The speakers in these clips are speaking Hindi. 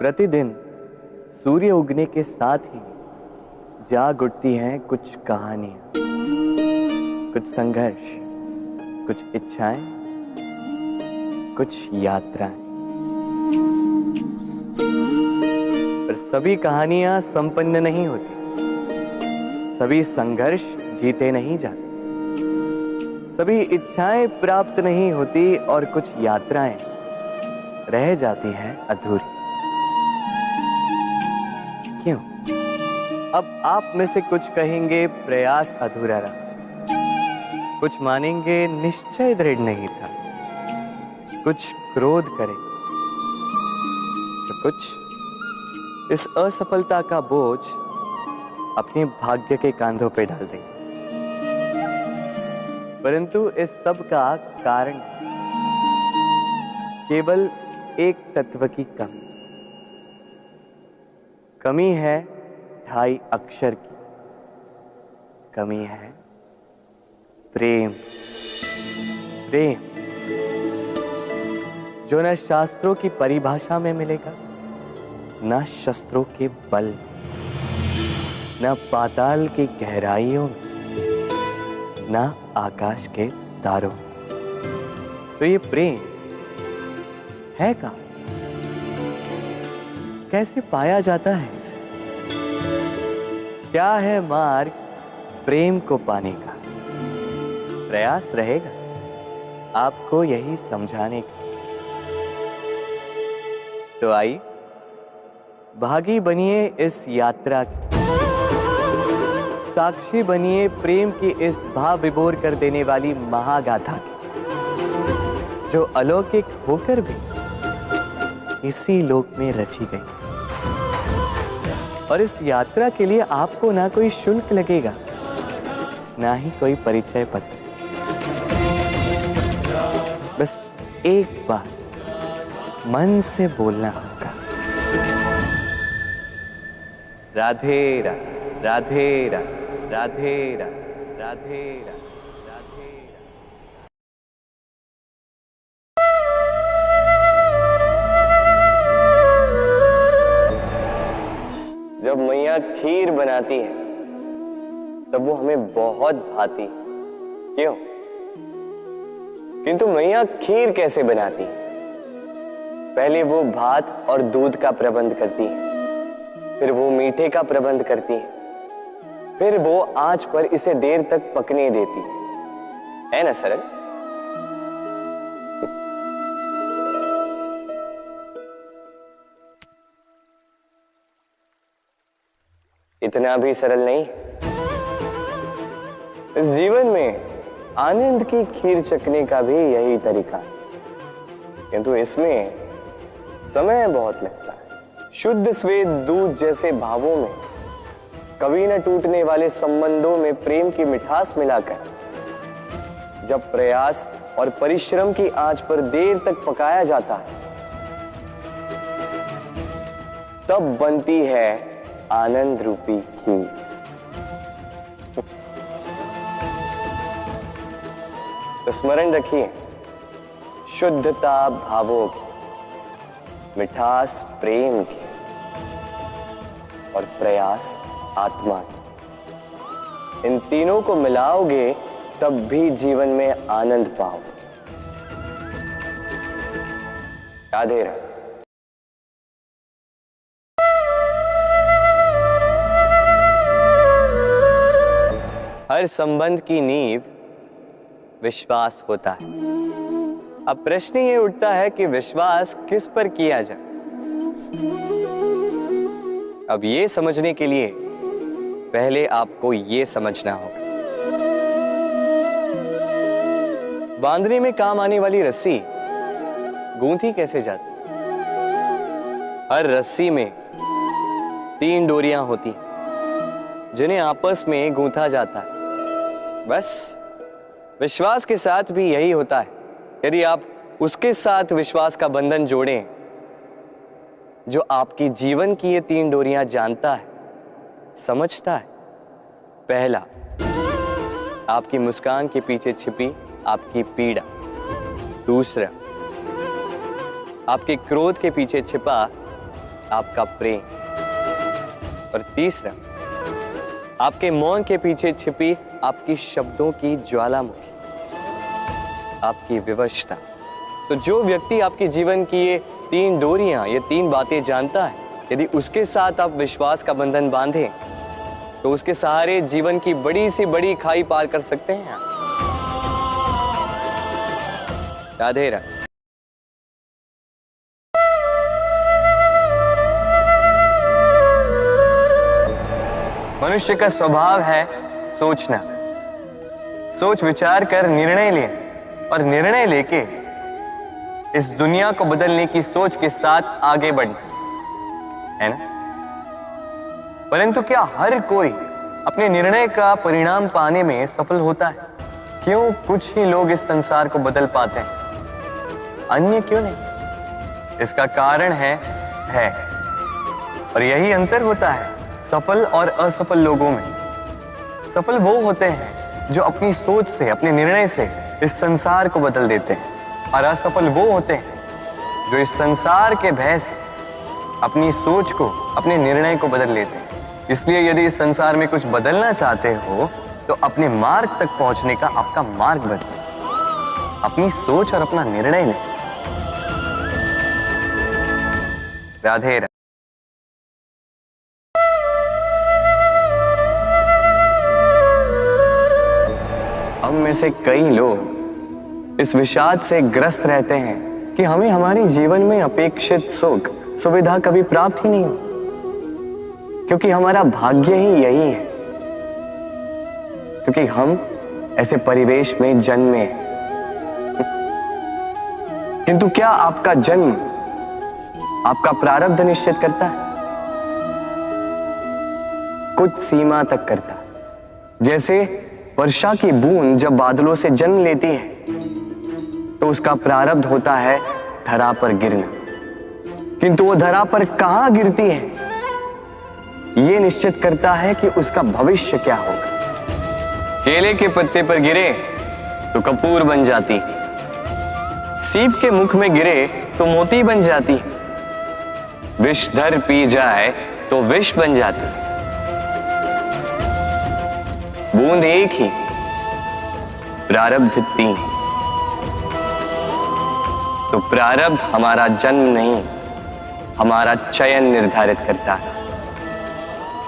प्रतिदिन सूर्य उगने के साथ ही जाग उठती हैं कुछ कहानियां, कुछ संघर्ष, कुछ इच्छाएं, कुछ यात्राएं। पर सभी कहानियां संपन्न नहीं होती, सभी संघर्ष जीते नहीं जाते, सभी इच्छाएं प्राप्त नहीं होती और कुछ यात्राएं रह जाती हैं अधूरी। क्यों? अब आप में से कुछ कहेंगे प्रयास अधूरा रहा, कुछ मानेंगे निश्चय दृढ़ नहीं था, कुछ क्रोध करेंगे, तो कुछ इस असफलता का बोझ अपने भाग्य के कांधों पे डाल देंगे। परंतु इस सब का कारण केवल एक तत्व की कमी है 2.5 अक्षर की। कमी है प्रेम। प्रेम जो न शास्त्रों की परिभाषा में मिलेगा, न शस्त्रों के बल, न पाताल की गहराइयों में, न आकाश के तारों। तो ये प्रेम है का? कैसे पाया जाता है इसे? क्या है मार्ग प्रेम को पाने का? प्रयास रहेगा आपको यही समझाने का। तो आइए भागी बनिए इस यात्रा की, साक्षी बनिए प्रेम की इस भाव विभोर कर देने वाली महागाथा की, जो अलौकिक होकर भी इसी लोक में रची गई। और इस यात्रा के लिए आपको ना कोई शुल्क लगेगा, ना ही कोई परिचय पत्र। बस एक बार मन से बोलना होगा, राधे राधे राधे राधे राधे राधे राधे। जब मैया खीर बनाती है तब वो हमें बहुत भाती है। क्यों? किंतु मैया खीर कैसे बनाती है? पहले वो भात और दूध का प्रबंध करती है, फिर वो मीठे का प्रबंध करती है, फिर वो आंच पर इसे देर तक पकने देती है ना सरल? इतना भी सरल नहीं। इस जीवन में आनंद की खीर चखने का भी यही तरीका है, किंतु इसमें समय बहुत लगता है। शुद्ध श्वेत दूध जैसे भावों में, कभी न टूटने वाले संबंधों में प्रेम की मिठास मिलाकर जब प्रयास और परिश्रम की आंच पर देर तक पकाया जाता है, तब बनती है आनंद रूपी खीर। तो स्मरण रखिए, शुद्धता भावों की, मिठास प्रेम की और प्रयास आत्मा की, इन तीनों को मिलाओगे तब भी जीवन में आनंद पाओगे। राधे राधे। हर संबंध की नींव विश्वास होता है। अब प्रश्न ये उठता है कि विश्वास किस पर किया जाए। अब ये समझने के लिए पहले आपको ये समझना होगा, बांधने में काम आने वाली रस्सी गूंथी कैसे जाती? हर रस्सी में 3 डोरियां होती जिन्हें आपस में गूंथा जाता है। बस विश्वास के साथ भी यही होता है। यदि आप उसके साथ विश्वास का बंधन जोड़ें जो आपकी जीवन की ये 3 डोरियां जानता है, समझता है। पहला, आपकी मुस्कान के पीछे छिपी आपकी पीड़ा। दूसरा, आपके क्रोध के पीछे छिपा आपका प्रेम, और तीसरा आपके मौन के पीछे छिपी आपकी शब्दों की ज्वालामुखी, आपकी विवशता। तो जो व्यक्ति आपके जीवन की ये 3 डोरियां, ये 3 बातें जानता है, यदि उसके साथ आप विश्वास का बंधन बांधे तो उसके सहारे जीवन की बड़ी से बड़ी खाई पार कर सकते हैं आप। राधे राधे। मनुष्य का स्वभाव है सोचना, सोच विचार कर निर्णय लेना, और निर्णय लेके इस दुनिया को बदलने की सोच के साथ आगे बढ़ना, है ना? परंतु क्या हर कोई अपने निर्णय का परिणाम पाने में सफल होता है? क्यों कुछ ही लोग इस संसार को बदल पाते हैं, अन्य क्यों नहीं? इसका कारण है भय, और यही अंतर होता है सफल और असफल लोगों में। सफल वो होते हैं जो अपनी सोच से, अपने निर्णय से इस संसार को बदल देते हैं, और असफल वो होते हैं जो इस संसार के भय से अपनी सोच को, अपने निर्णय को बदल लेते हैं। इसलिए यदि इस संसार में कुछ बदलना चाहते हो तो अपने मार्ग तक पहुंचने का आपका मार्ग बदलें, अपनी सोच और अपना निर्णय लें। राधे राधे। हम में से कई लोग इस विषाद से ग्रस्त रहते हैं कि हमें हमारे जीवन में अपेक्षित सुख सुविधा कभी प्राप्त ही नहीं हो, क्योंकि हमारा भाग्य ही यही है, क्योंकि हम ऐसे परिवेश में जन्मे। किंतु क्या आपका जन्म आपका प्रारब्ध निश्चित करता है? कुछ सीमा तक करता। जैसे वर्षा की बूंद जब बादलों से जन्म लेती है तो उसका प्रारब्ध होता है धरा पर गिरना, किंतु वो धरा पर कहां गिरती है ये निश्चित करता है कि उसका भविष्य क्या होगा। केले के पत्ते पर गिरे तो कपूर बन जाती, सीप के मुख में गिरे तो मोती बन जाती, विषधर पी जाए तो विष बन जाती। बूंद एक ही, प्रारब्ध 3। तो प्रारब्ध हमारा जन्म नहीं, हमारा चयन निर्धारित करता है।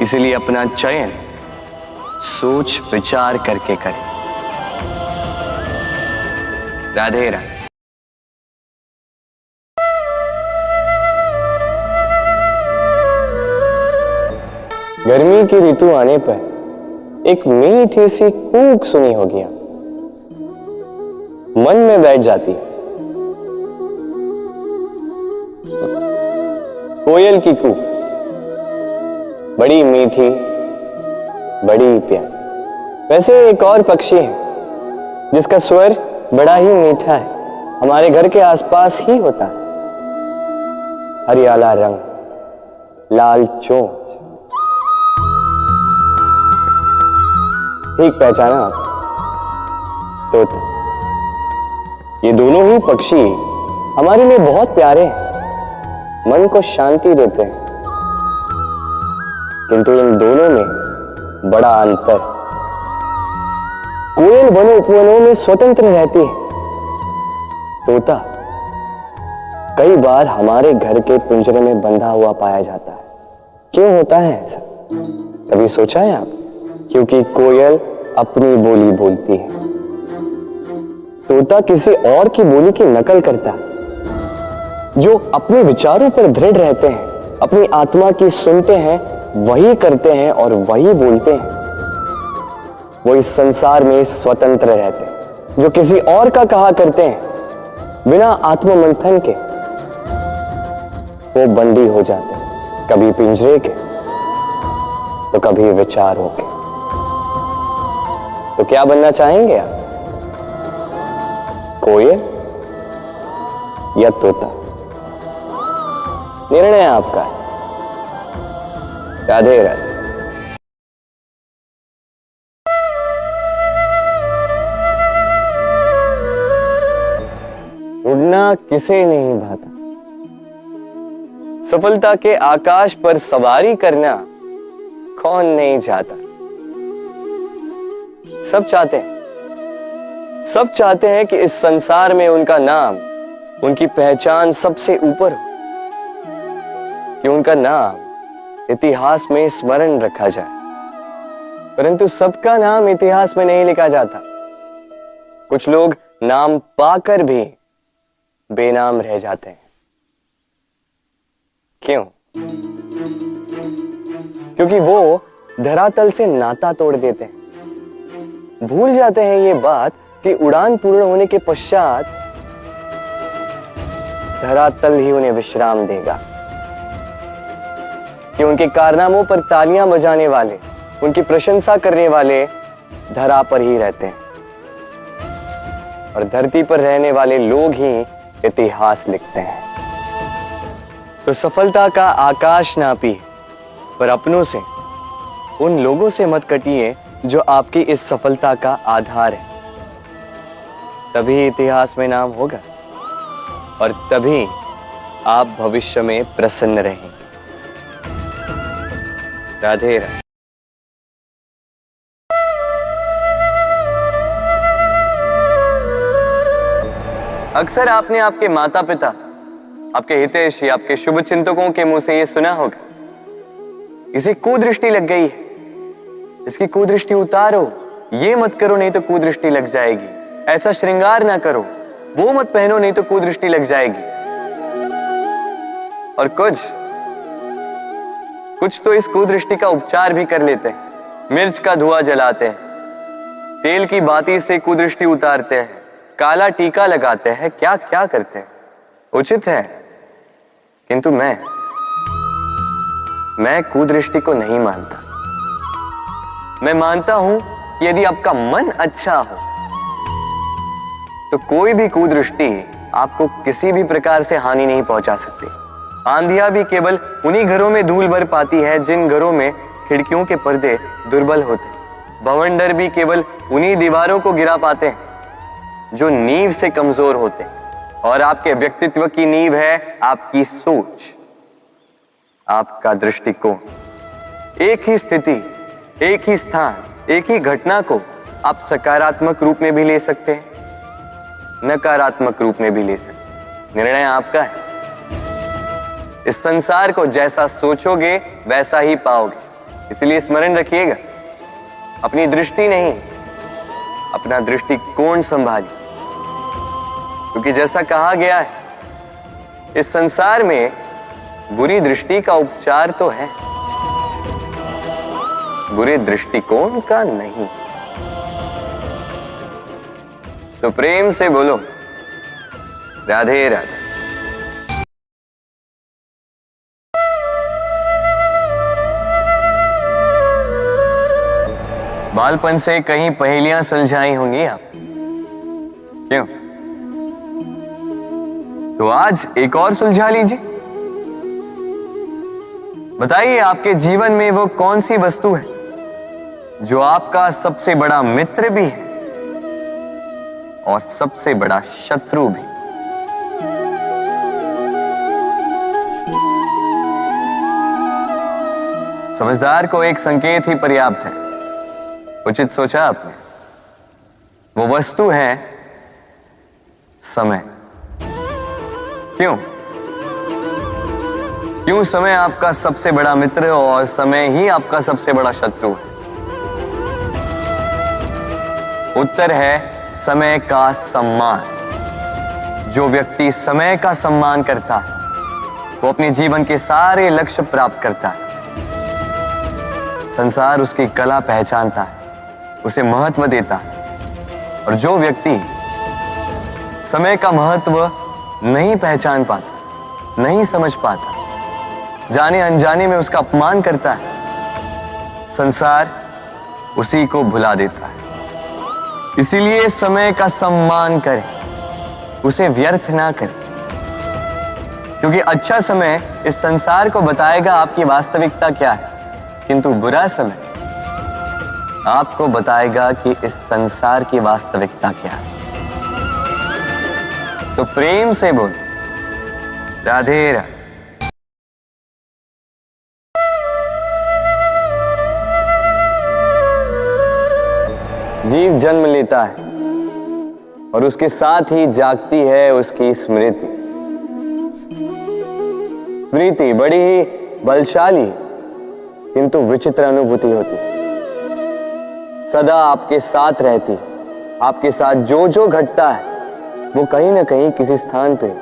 इसलिए अपना चयन सोच विचार करके करें। राधे राधे। गर्मी की ऋतु आने पर एक मीठी सी कूक सुनी होगी, मन में बैठ जाती। कोयल की कूक, बड़ी मीठी, बड़ी प्यारी। वैसे एक और पक्षी है जिसका स्वर बड़ा ही मीठा है, हमारे घर के आसपास ही होता है। हरियाला रंग, लाल चोंच। ठीक पहचाना आप, तोता। ये दोनों ही पक्षी हमारे लिए बहुत प्यारे हैं, मन को शांति देते हैं, किंतु इन दोनों में बड़ा अंतर। कोयल वनों उपवनों में स्वतंत्र रहती है, तोता कई बार हमारे घर के पिंजरे में बंधा हुआ पाया जाता है। क्यों होता है ऐसा, कभी सोचा है आप? क्योंकि कोयल अपनी बोली बोलती है, तोता किसी और की बोली की नकल करता है। जो अपने विचारों पर दृढ़ रहते हैं, अपनी आत्मा की सुनते हैं, वही करते हैं और वही बोलते हैं, वो इस संसार में स्वतंत्र रहते हैं। जो किसी और का कहा करते हैं बिना आत्ममंथन के, वो बंदी हो जाते हैं, कभी पिंजरे के तो कभी विचारों के। तो क्या बनना चाहेंगे आप, कोयल या तोता? निर्णय आपका है। राधे राधे। उड़ना किसे नहीं भाता, सफलता के आकाश पर सवारी करना कौन नहीं चाहता। सब चाहते हैं कि इस संसार में उनका नाम, उनकी पहचान सबसे ऊपर हो, कि उनका नाम इतिहास में स्मरण रखा जाए। परंतु सबका नाम इतिहास में नहीं लिखा जाता। कुछ लोग नाम पाकर भी बेनाम रह जाते हैं। क्यों? क्योंकि वो धरातल से नाता तोड़ देते हैं। भूल जाते हैं ये बात कि उड़ान पूर्ण होने के पश्चात धरातल ही उन्हें विश्राम देगा, कि उनके कारनामों पर तालियां बजाने वाले, उनकी प्रशंसा करने वाले धरा पर ही रहते हैं और धरती पर रहने वाले लोग ही इतिहास लिखते हैं। तो सफलता का आकाश नापी, पर अपनों से, उन लोगों से मत कटिए जो आपकी इस सफलता का आधार है। तभी इतिहास में नाम होगा और तभी आप भविष्य में प्रसन्न रहेंगे। राधे राधे। अक्सर आपने आपके माता पिता, आपके हितैषी, आपके शुभ चिंतकों के मुंह से यह सुना होगा, इसे कुदृष्टि लग गई है, इसकी कुदृष्टि उतारो, ये मत करो नहीं तो कुदृष्टि लग जाएगी, ऐसा श्रृंगार ना करो, वो मत पहनो नहीं तो कुदृष्टि लग जाएगी। और कुछ तो इस कुदृष्टि का उपचार भी कर लेते हैं। मिर्च का धुआं जलाते हैं, तेल की बाती से कुदृष्टि उतारते हैं, काला टीका लगाते हैं, क्या क्या करते हैं। उचित है, किंतु मैं कुदृष्टि को नहीं मानता। मैं मानता हूं कि यदि आपका मन अच्छा हो तो कोई भी कुदृष्टि आपको किसी भी प्रकार से हानि नहीं पहुंचा सकती। आंधियां भी केवल उन्हीं घरों में धूल भर पाती है जिन घरों में खिड़कियों के पर्दे दुर्बल होते। बवंडर भी केवल उन्हीं दीवारों को गिरा पाते हैं जो नींव से कमजोर होते। और आपके व्यक्तित्व की नींव है आपकी सोच, आपका दृष्टिकोण। एक ही स्थिति, एक ही स्थान, एक ही घटना को आप सकारात्मक रूप में भी ले सकते हैं, नकारात्मक रूप में भी ले सकते हैं। निर्णय आपका है। इस संसार को जैसा सोचोगे वैसा ही पाओगे। इसलिए स्मरण रखिएगा, अपनी दृष्टि नहीं, अपना दृष्टिकोण संभालिए। क्योंकि जैसा कहा गया है, इस संसार में बुरी दृष्टि का उपचार तो है, बुरे दृष्टिकोण का नहीं। तो प्रेम से बोलो राधे राधे। बालपन से कहीं पहेलियां सुलझाई होंगी आप, क्यों? तो आज एक और सुलझा लीजिए। बताइए, आपके जीवन में वो कौन सी वस्तु है जो आपका सबसे बड़ा मित्र भी है और सबसे बड़ा शत्रु भी? समझदार को एक संकेत ही पर्याप्त है। उचित सोचा आपने। वो वस्तु है समय। क्यों? क्यों समय आपका सबसे बड़ा मित्र और समय ही आपका सबसे बड़ा शत्रु है? उत्तर है समय का सम्मान। जो व्यक्ति समय का सम्मान करता है वो अपने जीवन के सारे लक्ष्य प्राप्त करता है। संसार उसकी कला पहचानता है, उसे महत्व देता है। और जो व्यक्ति समय का महत्व नहीं पहचान पाता, नहीं समझ पाता, जाने अनजाने में उसका अपमान करता है, संसार उसी को भुला देता है। इसीलिए समय का सम्मान करें, उसे व्यर्थ ना करें। क्योंकि अच्छा समय इस संसार को बताएगा आपकी वास्तविकता क्या है, किंतु बुरा समय आपको बताएगा कि इस संसार की वास्तविकता क्या है। तो प्रेम से बोल राधे राधे। जीव जन्म लेता है और उसके साथ ही जागती है उसकी स्मृति। स्मृति बड़ी ही बलशाली किंतु विचित्र अनुभूति होती, सदा आपके साथ रहती। आपके साथ जो जो घटता है वो कहीं ना कहीं किसी स्थान पे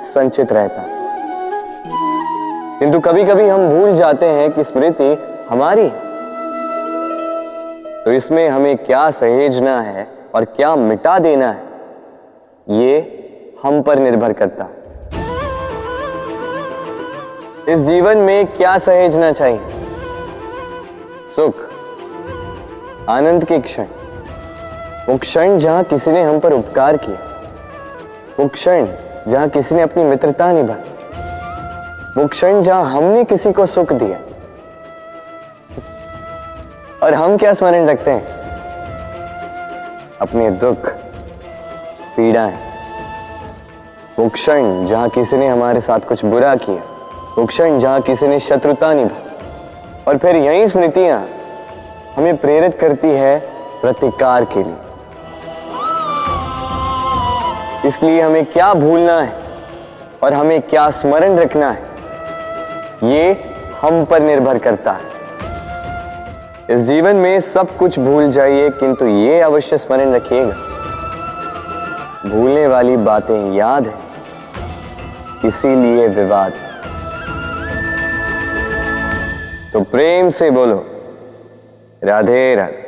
संचित रहता। किंतु कभी कभी हम भूल जाते हैं कि स्मृति हमारी है। तो इसमें हमें क्या सहेजना है और क्या मिटा देना है, ये हम पर निर्भर करता। इस जीवन में क्या सहेजना चाहिए? सुख, आनंद के क्षण, वो क्षण जहां किसी ने हम पर उपकार किया, वो क्षण जहां किसी ने अपनी मित्रता निभाई, वो क्षण जहां हमने किसी को सुख दिया। और हम क्या स्मरण रखते हैं? अपने दुख, पीड़ाएं। वो क्षण जहां किसी ने हमारे साथ कुछ बुरा किया, वो क्षण जहां किसी ने शत्रुता निभाई। और फिर यही स्मृतियां हमें प्रेरित करती है प्रतिकार के लिए। इसलिए हमें क्या भूलना है और हमें क्या स्मरण रखना है, ये हम पर निर्भर करता है। इस जीवन में सब कुछ भूल जाइए, किंतु ये अवश्य स्मरण रखिएगा, भूलने वाली बातें याद है, इसीलिए विवाद। तो प्रेम से बोलो, राधे राधे।